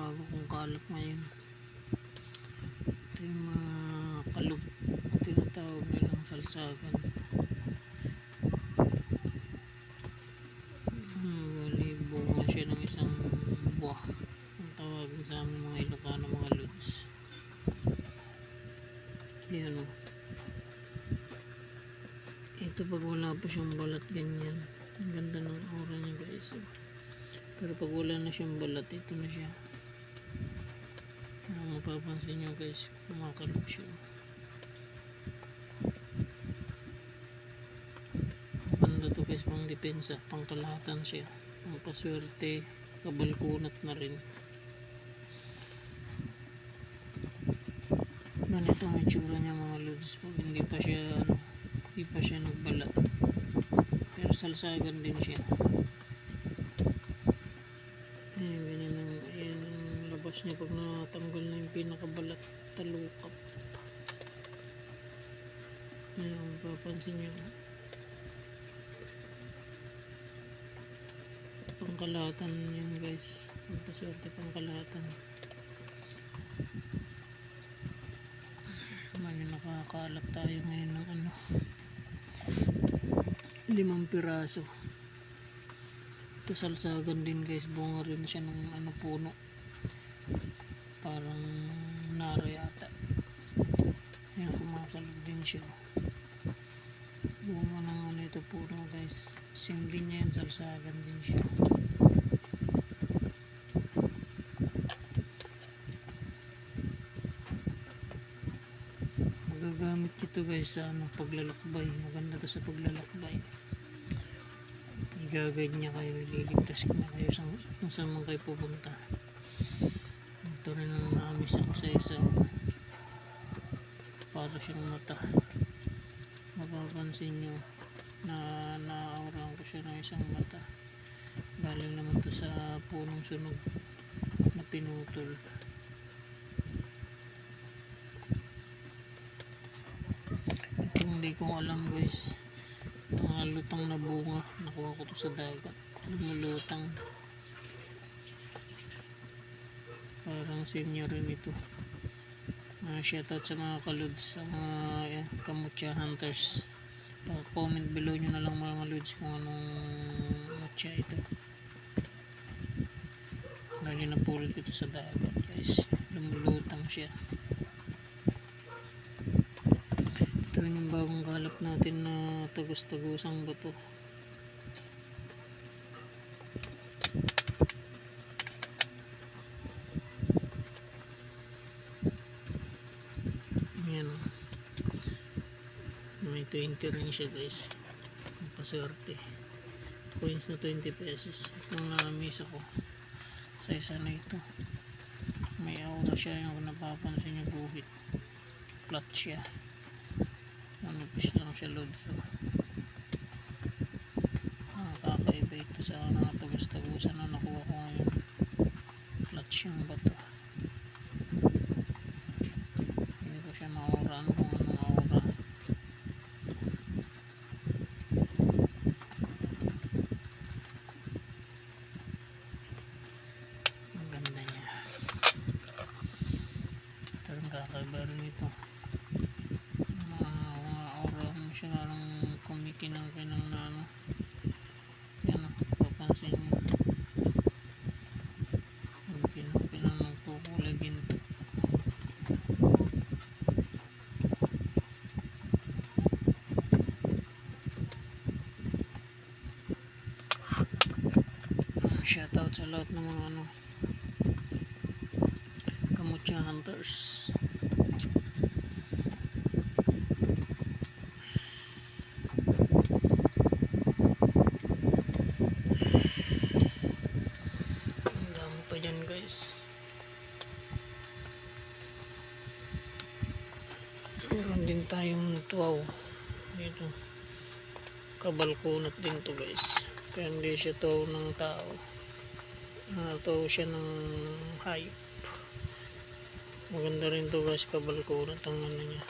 bago kong kalat ngayon. Ito yung mga kalog, tinatawag nilang salsagan. Bali, bunga siya ng isang buwah. Ang tawagin sa amin mga Ilocano, mga lods. Yan o. Ito pag wala pa siyang balat, ganyan. Ang ganda ng aura niya guys. Pero pag wala na siyang balat, ito na siya. Mapapansin nyo guys, kumakalog siya. Maganda to guys, pang depensa, pang kalahatan siya. Ang paswerte, kabalkunat na rin. Ganito ang itsura niya mga lods pag hindi pa siya nagbalat. Pero salsagan din siya. Ayan, ganyan ang labas niya pag natanggal na yung pinakabalat, talukap. Ayan, papansin niyo. Pangkalahatan yun guys. Magpaswerte pangkalahatan. Mali, nakakalap tayo ngayon ng 5 piraso. Ito salsagan din guys, bunga rin siya ng puno, parang nara yata. Yan, kumakalog din siya. Bunga ng ito puno guys, same din niya yan, salsagan din siya. Magagamit ito guys sa paglalakbay. Maganda to sa paglalakbay. I-guide niya kayo, ililigtas niya kayo kung saan man kayo pupunta. Ito rin ang naamis ako sa isa, para siyang mata. Mapapansin nyo na naaurahan ko siya ng isang mata. Galing naman to sa punong sunog na pinutol. Ito hindi ko alam guys, mga lutang na bunga, nakuha ko to sa dagat, lumulutang. Parang senior rin ito. Shoutout sa mga kalods, sa mga kamutya hunters. Comment below nyo na lang mga lods kung anong mutya ito. Lagi na pulot ito sa dagat guys, lumulutang siya. Ito rin yung bagong kalap natin na tagos-tagosang bato. Ayan, may 20 rin siya guys, paswerte. Coins na 20 pesos. Itong namiss ako sa isa na ito, may aura siya, yung napapansin yung guhit, flat siya, manupis lang siya lods. Kakaiba ito sa mga tagus-tagusan na nakuha ko ngayon. Flat siyang bato, hindi ko siya mauraan kung anong aura. Ang ganda niya. Ito rin kakaiba rin ito, mga aura mo siya ng kumikinang-kinang na yan, papansin nyo, kumikinang-kinang nagkukulay ginto. Shoutout sa lahat ng mga kamutya hunters. Ang dami pa dyan guys. Meron din tayong tuwaw dito, kabalkunat din to guys, kaya hindi siya tuwaw ng tao, tuwaw siya ng hayop. Maganda rin to guys, kabalkunat ang niya,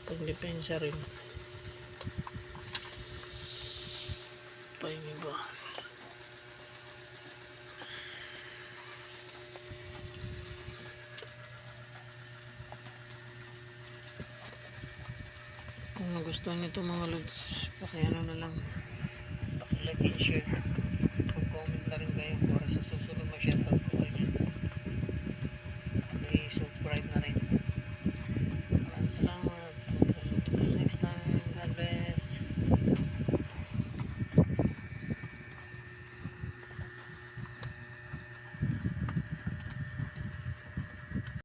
pagdepensa rin. Pa yung iba. Kung nagustuhan nito mga lods, pakiano na lang, pakilike and share.